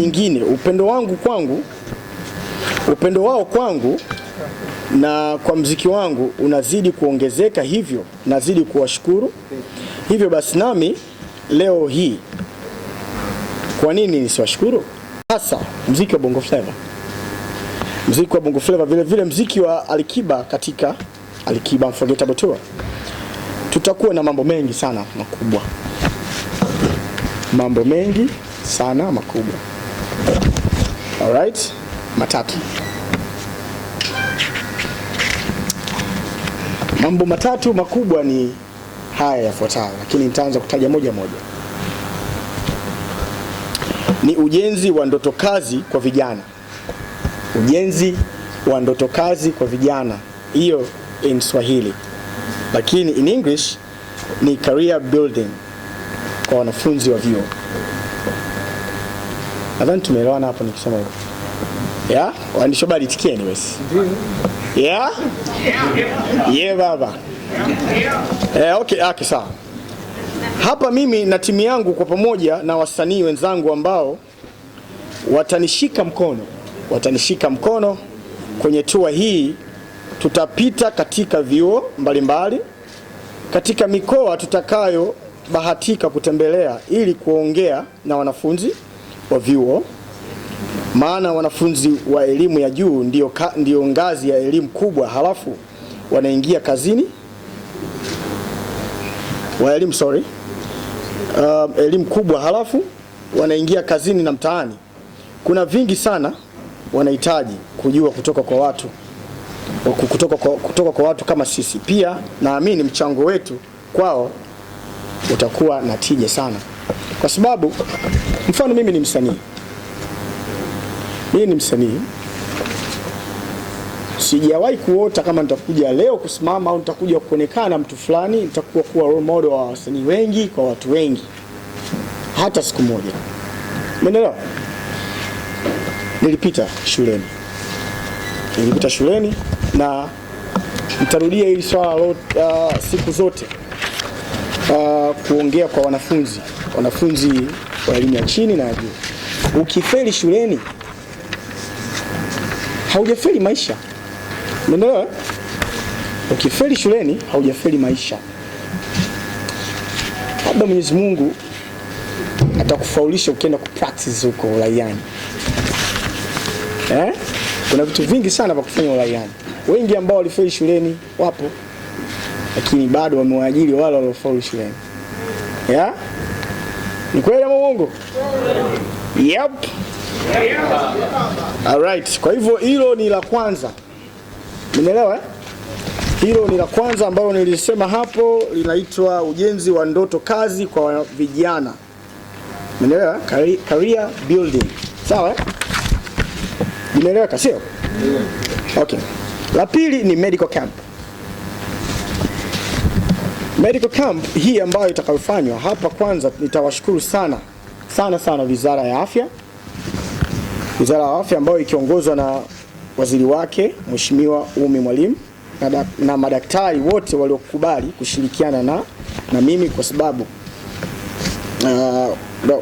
Nyingine, upendo wao kwangu na kwa mziki wangu unazidi kuongezeka, hivyo nazidi kuwashukuru. Hivyo basi nami leo hii, kwa nini nisiwashukuru? Hasa mziki wa Bongo Flava. Mziki wa Bongo Flava, vile vile mziki wa Alikiba katika Alikiba Unforgettable Tour. Tutakuwa na mambo mengi sana makubwa. Mambo mengi sana makubwa. Alright, matatu. Mambo matatu makubwa ni haya yafuatayo, lakini nitaanza kutaja moja moja. Ni ujenzi wa ndoto kazi kwa vijana. Ujenzi wa ndoto kazi kwa vijana. Hiyo in Swahili. Lakini in English ni career building kwa wanafunzi wa vyuo. Nadhani tumeelewana hapo nikisema hivyo. Yeah? Waandishi habari itikie anyways. Yeah? Yeah baba. Okay, sawa. Hapa mimi na timu yangu kwa pamoja na wasanii wenzangu ambao watanishika mkono kwenye tour hii. Tutapita katika vyuo mbalimbali katika mikoa tutakayo bahatika kutembelea ili kuongea na wanafunzi wa vyuo, maana wanafunzi wa elimu ya juu ndio ngazi ya elimu kubwa, halafu wanaingia kazini elimu kubwa halafu wanaingia kazini na mtaani. Kuna vingi sana wanahitaji kujua kutoka kwa watu kama sisi. Pia naamini mchango wetu kwao utakuwa na tija sana, kwa sababu mfano mimi ni msanii. Sijawahi kuota kama nitakuja leo kusimama au nitakuja kuonekana mtu fulani, nitakuwa kuwa role model wa wasanii wengi kwa watu wengi, hata siku moja. Umeelewa? Nilipita shuleni na nitarudia hili swala siku zote, kuongea kwa wanafunzi wa elimu ya chini na ya juu. Ukifeli shuleni haujafeli maisha. Umeelewa? Ukifeli shuleni haujafeli maisha. Labda Mwenyezi Mungu atakufaulisha ukienda kupractice huko uraiani. Kuna vitu vingi sana vya kufanya uraiani. Wengi ambao walifeli shuleni wapo, lakini bado wamewaajiri wale waliofaulu shuleni. Yeah? Ni kweli ama uongo? Yep. Alright, kwa hivyo hilo ni la kwanza. Umeelewa? Hilo ni la kwanza ambalo nilisema hapo, linaitwa ujenzi wa ndoto kazi kwa vijana. Umeelewa? Career building. Sawa? Umeelewa sio? Okay. La pili ni medical camp. Medical camp hii ambayo itakayofanywa hapa, kwanza nitawashukuru sana Wizara ya Afya. Wizara ya Afya ambayo ikiongozwa na waziri wake Mheshimiwa Ummy Mwalimu na madaktari wote waliokubali kushirikiana na mimi, kwa sababu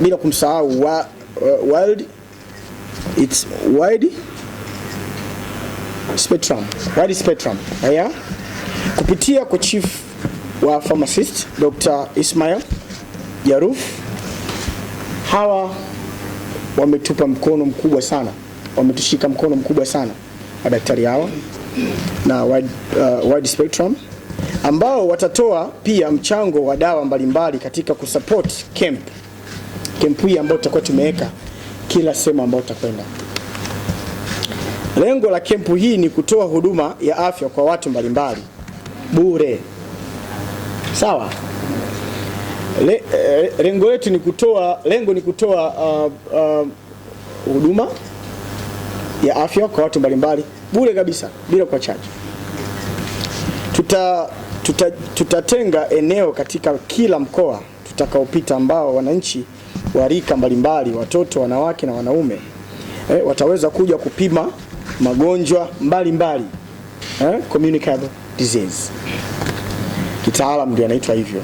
bila kumsahau wide spectrum. Haya, kupitia kwa chief wa pharmacist Dr. Ismail Jaruf, hawa wametupa mkono mkubwa sana, wametushika mkono mkubwa sana madaktari hawa na wide spectrum, ambao watatoa pia mchango wa dawa mbalimbali katika kusupport camp hii ambayo tutakuwa tumeweka kila sehemu ambayo tutakwenda. Lengo la camp hii ni kutoa huduma ya afya kwa watu mbalimbali bure. Sawa? Lengo ni kutoa huduma ya afya kwa watu mbalimbali bure kabisa, bila kwa charge. Tutatenga eneo katika kila mkoa tutakaopita, ambao wananchi wa rika mbalimbali, watoto, wanawake na wanaume, wataweza kuja kupima magonjwa mbalimbali, communicable disease. Kitaalamu ndio yanaitwa hivyo.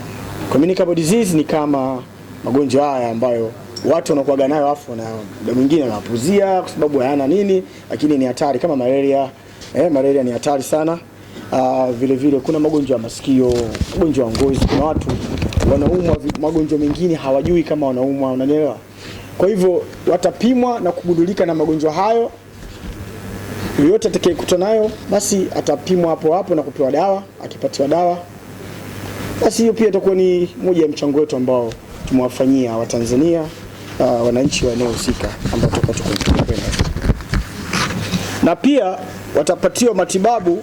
Communicable disease ni kama magonjwa haya ambayo watu wanakuaga nayo afu na muda mwingine wanapuzia kwa sababu hayana nini, lakini ni hatari kama malaria. Malaria ni hatari sana. Vile vile kuna magonjwa ya masikio, magonjwa ya ngozi. Kuna watu wanaumwa magonjwa mengine hawajui kama wanaumwa, unanielewa? Kwa hivyo watapimwa na kugundulika na magonjwa hayo. Yoyote atakayekuta nayo basi atapimwa hapo hapo na kupewa dawa. Akipatiwa dawa basi hiyo pia itakuwa ni moja ya mchango wetu ambao tumewafanyia Watanzania, wananchi wa eneo husika ambao tukwenda. Na pia watapatiwa matibabu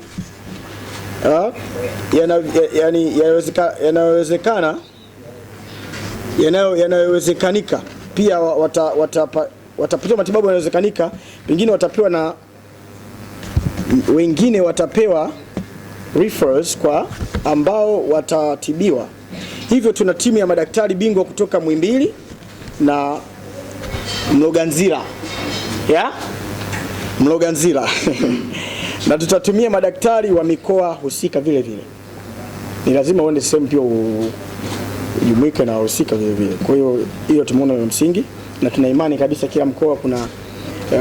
yanayowezekanika. Pia watapatiwa matibabu yanayowezekanika, pengine watapewa na wengine watapewa referrals kwa ambao watatibiwa. Hivyo tuna timu ya madaktari bingwa kutoka Muhimbili na Mloganzila. Mloganzila. Na tutatumia madaktari wa mikoa husika vile vile. Ni lazima uende sehemu pia ujumuike na husika vile vile. Kwa hiyo tumeona ni msingi na tuna imani kabisa kila mkoa kuna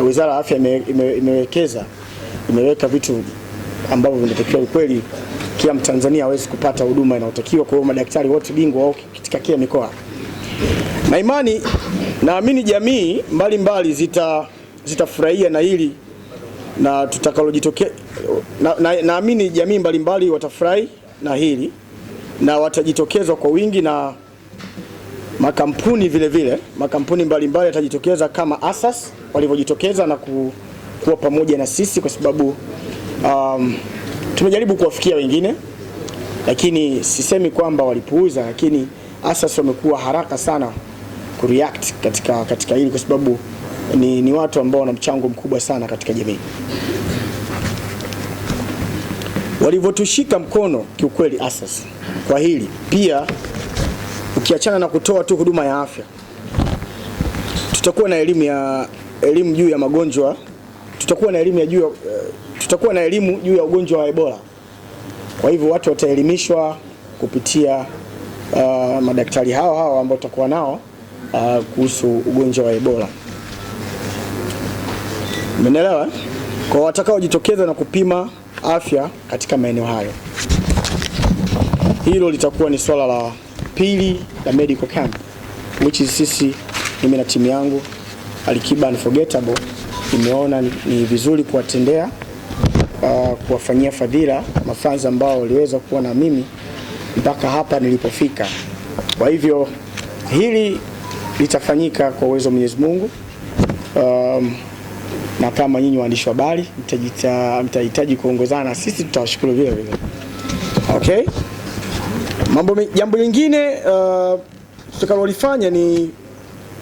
Wizara ya Afya imeweka vitu ambavyo vinatakiwa kweli kila Mtanzania aweze kupata huduma inayotakiwa. Kwa hiyo madaktari wote bingwa wao katika kila mikoa. Na imani naamini jamii mbalimbali zitafurahia na hili na tutakalojitokea. Naamini jamii mbalimbali watafurahi na hili na watajitokeza kwa wingi, na makampuni vile vile, makampuni mbalimbali yatajitokeza kama Asas walivyojitokeza na kuwa pamoja na sisi, kwa sababu tumejaribu kuwafikia wengine, lakini sisemi kwamba walipuuza, lakini Asas wamekuwa haraka sana kureact katika hili, kwa sababu ni watu ambao wana mchango mkubwa sana katika jamii. Walivyotushika mkono kiukweli Asas kwa hili, pia ukiachana na kutoa tu huduma ya afya, tutakuwa na elimu juu ya magonjwa, tutakuwa na elimu juu ya ugonjwa wa Ebola. Kwa hivyo watu wataelimishwa kupitia madaktari hao ambao tutakuwa nao kuhusu ugonjwa wa Ebola. Umeelewa? Kwa watakaojitokeza na kupima afya katika maeneo hayo. Hilo litakuwa ni swala la pili la medical camp, which is sisi, mimi na timu yangu Alikiba Unforgettable imeona ni vizuri kuwatendea, kuwafanyia fadhila mafanzi ambao waliweza kuwa na mimi mpaka hapa nilipofika. Kwa hivyo hili litafanyika kwa uwezo wa Mwenyezi Mungu, na kama nyinyi waandishi wa habari mtahitaji kuongozana na sisi, tutawashukuru vile vile. Okay? Jambo lingine tutakalolifanya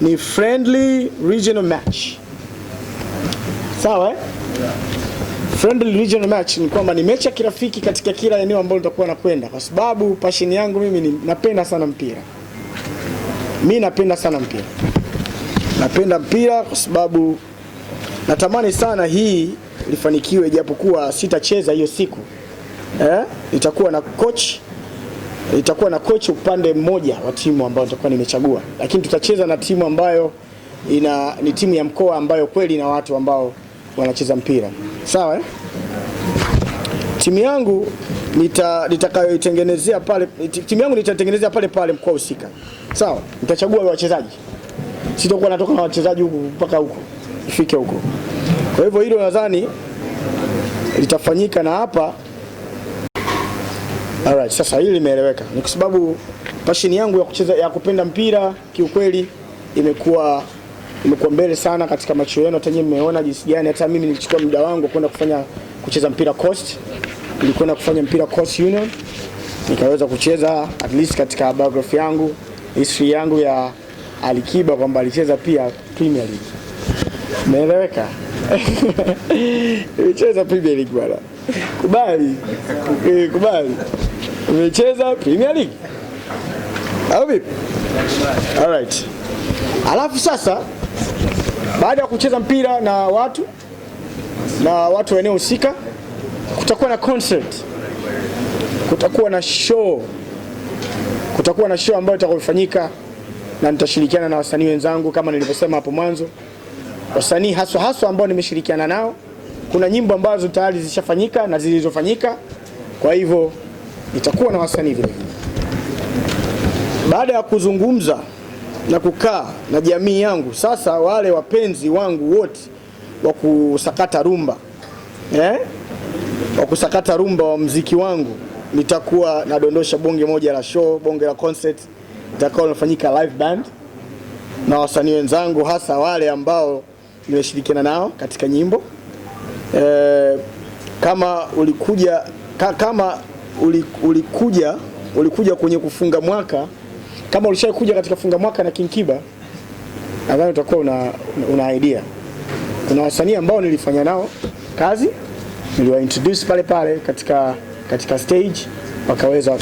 ni friendly regional match. Sawa? Friendly regional match ni kwamba ni mechi ya kirafiki katika kila eneo ambalo tutakuwa nakwenda, kwa sababu passion yangu mimi napenda sana mpira. Mimi napenda sana mpira. Napenda mpira kwa sababu natamani sana hii lifanikiwe, japokuwa sitacheza hiyo siku. Itakuwa na coach upande mmoja wa timu ambayo nitakuwa nimechagua, lakini tutacheza na timu ambayo ni timu ya mkoa ambayo kweli na watu ambao wanacheza mpira. Sawa? Timu yangu nitakayoitengenezea pale mkoa husika. Sawa? Nitachagua wachezaji. Sitakuwa natoka na wachezaji huku mpaka huko ifike huko. Kwa hivyo hilo nadhani litafanyika na hapa. Alright, sasa hili limeeleweka. Ni kwa sababu passion yangu ya kupenda mpira kiukweli imekuwa mbele sana katika macho yenu. Hata nyinyi mmeona jinsi gani hata mimi nilichukua muda wangu kwenda kucheza mpira Coast. Nilikwenda kufanya mpira Coast Union. Nikaweza kucheza at least katika biography yangu, history yangu ya Alikiba kwamba alicheza pia Premier League. Umeeleweka? Nilicheza Premier League bwana. Kubali. Umecheza Premier League? Au vipi? Alright. Alafu sasa baada ya kucheza mpira na watu wa eneo husika, kutakuwa na concert. Kutakuwa na show ambayo itakayofanyika na nitashirikiana na wasanii wenzangu kama nilivyosema hapo mwanzo. Wasanii haswa ambao nimeshirikiana nao, kuna nyimbo ambazo tayari zishafanyika na zilizofanyika, kwa hivyo nitakuwa na wasanii vile vile. Baada ya kuzungumza na kukaa na jamii yangu, sasa wale wapenzi wangu wote wa kusakata rumba, wa kusakata rumba wa muziki wangu, nitakuwa nadondosha bonge moja la show, bonge la concert itakao nafanyika live band na wasanii wenzangu, hasa wale ambao nimeshirikiana nao katika nyimbo. Kama ulikuja kwenye kufunga mwaka, kama ulishakuja katika kufunga mwaka na King Kiba, nadhani utakuwa una idea. Kuna wasanii ambao nilifanya nao kazi, niliwa introduce pale katika stage, wakaweza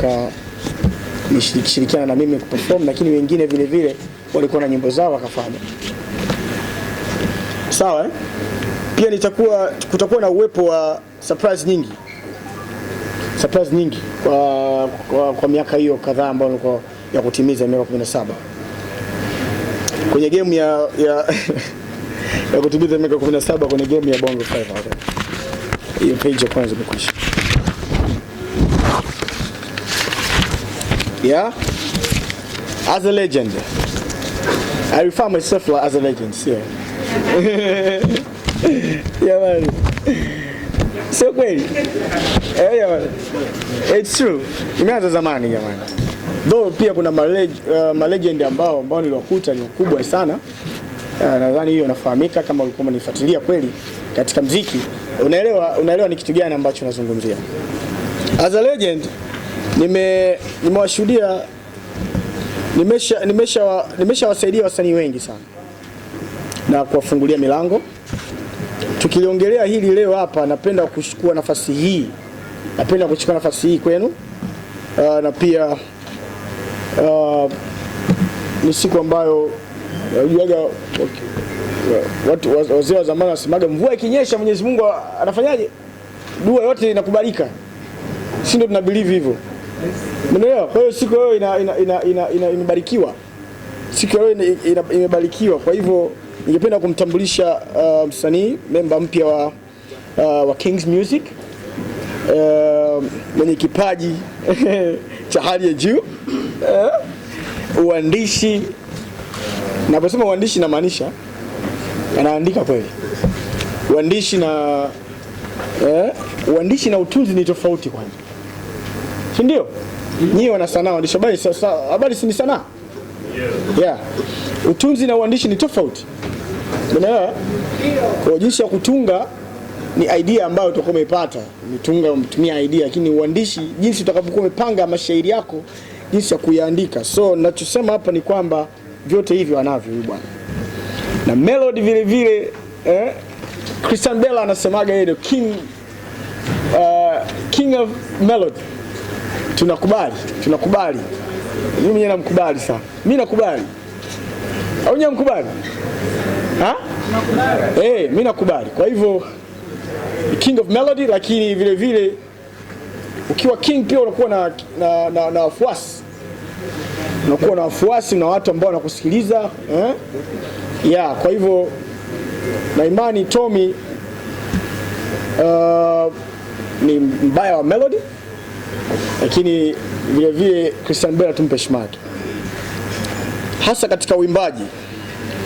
nishirikiana na mimi kuperform, lakini wengine vile vile walikuwa na nyimbo zao wakafanya. Sawa Pia kutakuwa na uwepo wa surprise nyingi kwa miaka hiyo kadhaa ambayo nilikuwa ya kutimiza miaka 17. Kwenye game ya kutimiza miaka 17 kwenye game ya Bongo 5. Hiyo page ya kwanza imekwisha. Yeah. As a legend. I refer myself as a legend, yeah. Yeah, man. So kweli. Yeah, man. It's true. Imeanza zamani jamani. Though pia kuna legend ambao niliwakuta ni kubwa sana. Nadhani hiyo inafahamika kama ulikuwa unanifuatilia kweli katika muziki. Unaelewa ni kitu gani ambacho nazungumzia. As a legend nimewashuhudia, nimeshawasaidia wasanii wengi sana na kuwafungulia milango. Tukiliongelea hili leo hapa, napenda kuchukua nafasi hii kwenu, na pia ni siku ambayo watu wazee wa zamani wasemaga mvua ikinyesha Mwenyezi Mungu anafanyaje? Dua yote inakubalika. Sisi ndio tunabelieve hivyo. Umeelewa? Kwa hiyo siku leo imebarikiwa. Siku leo imebarikiwa. Kwa hivyo ningependa kumtambulisha msanii memba mpya wa Kings Music, mwenye kipaji cha hali ya juu, uandishi. Naposema uandishi namaanisha anaandika kweli. Uandishi na utunzi ni tofauti kwanza. Si ndio? Nyinyi wana sanaa, waandishi habari si ni sanaa? Yeah. Utunzi na uandishi ni tofauti. Unaelewa? Kwa jinsi ya kutunga ni idea ambayo utakuwa umepata. Umetumia idea, lakini uandishi jinsi utakapokuwa umepanga mashairi yako, jinsi ya kuyaandika. So ninachosema hapa ni kwamba vyote hivyo anavyo huyu bwana. Na melody vile vile, Christian Bella anasemaga yeye king of melody. Tunakubali. Mimi mwenyewe namkubali sana. Mimi nakubali. Au nyinyi mkubali? Nakubali. Mimi nakubali. Kwa hivyo king of melody, lakini vile vile ukiwa king pia unakuwa na wafuasi. Unakuwa na wafuasi na watu ambao wanakusikiliza, Yeah, kwa hivyo na imani Tommy ni mbaya wa melody, lakini vile vile Christian Bella tumpe shimaki hasa katika uimbaji.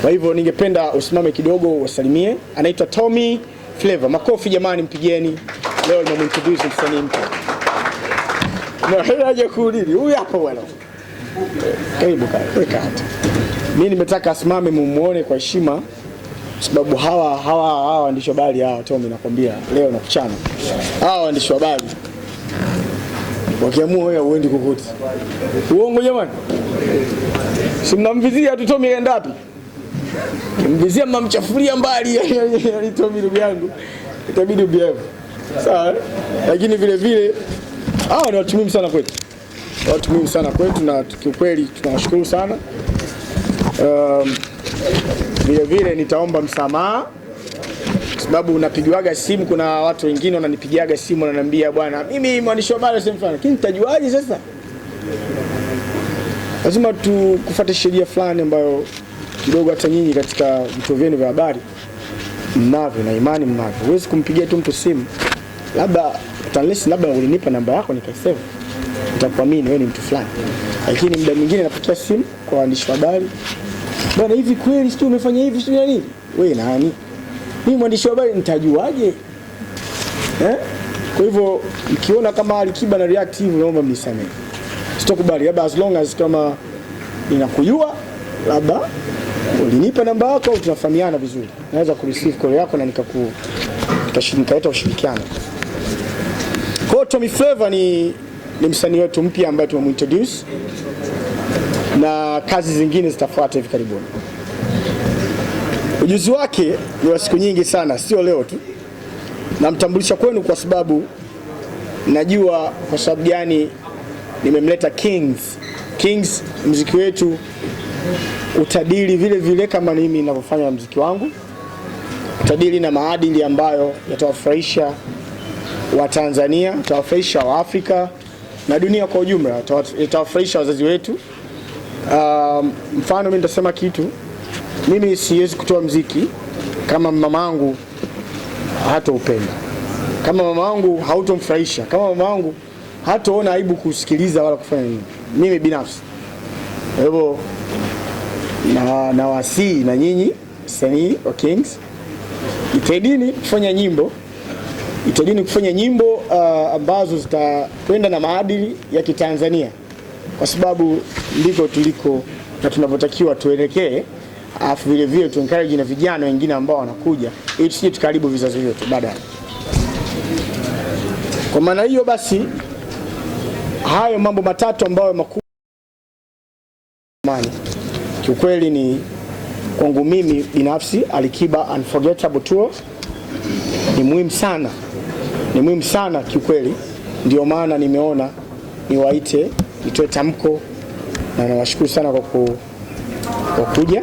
Kwa hivyo ningependa usimame kidogo wasalimie. Anaitwa Tommy Flavor. Makofi jamani, mpigieni. Leo nimemwintroduce msanii mpya. Na haja kuulili. Huyu hapo bwana. Karibu weka hata. Mimi nimetaka asimame mumuone kwa heshima, sababu hawa waandishi wa habari hawa, Tommy nakwambia leo na kuchana. Hawa waandishi wa habari wakiamua wewe uendi kukuti. Uongo jamani. Si mnamvizia tu Tommy aenda wapi? Kimvizia mmamchafulia mbali yani Tommy ndugu yangu. Itabidi ubehave. Sawa? Lakini vile vile hawa ni watu muhimu sana kwetu. Watu muhimu sana kwetu, na kiukweli tunawashukuru sana. Vile vile nitaomba msamaha sababu unapigiwaga simu, kuna watu wengine wananipigiaga simu wananiambia bwana mimi mwandishi wa habari sema fulani, lakini nitajuaje sasa? lazima kufuata sheria fulani ambayo kidogo hata nyinyi katika vituo vyenu vya habari mnavyo na imani mnavyo. Huwezi kumpigia tu mtu simu labda ulinipa namba yako nikaisave, nitakuamini wewe ni mtu fulani. Lakini muda mwingine napokea simu kwa waandishi wa habari, bwana hivi kweli sio umefanya hivi sio nini? Wewe nani? Mimi mwandishi wa habari nitajuaje? Kwa hivyo mkiona kama Alikiba na react hivi, naomba mnisamehe. Sitokubali, labda as long as kama ninakujua, labda ulinipa namba yako au tunafahamiana vizuri, naweza kureceive call yako na nikaleta ushirikiano. Kwa Tommy Flavour ni msanii wetu mpya ambaye tumemintroduce na kazi zingine zitafuata hivi karibuni. Ujuzi wake ni wa siku nyingi sana, sio leo tu. Namtambulisha kwenu kwa sababu najua kwa sababu gani nimemleta Kings. Muziki wetu utadili vile vile kama mimi ninavyofanya muziki wangu, utadili na maadili ambayo yatawafurahisha wa Tanzania, yatawafurahisha wa Afrika na dunia kwa ujumla, yatawafurahisha wazazi wetu. Mfano mimi nitasema kitu, mimi siwezi kutoa muziki kama mamangu hataupenda, kama mamangu hautomfurahisha, kama mamangu hataona aibu kusikiliza wala kufanya nini, mimi binafsi. Kwa hivyo na wasii na nyinyi sanii wa Kings, itadini kufanya nyimbo ambazo zitakwenda na maadili ya Kitanzania, kwa sababu ndiko tuliko na tunapotakiwa tuelekee. Afu vile vile tu encourage na vijana wengine ambao wanakuja ili tusije tukaribu vizazi vyetu baadaye. Kwa maana hiyo basi, hayo mambo matatu ambayo makubwa kiukweli ni kwangu mimi binafsi, Alikiba Unforgettable Tour ni muhimu sana kiukweli. Ndio maana nimeona niwaite, nitoe tamko, na nawashukuru sana kwa kuja.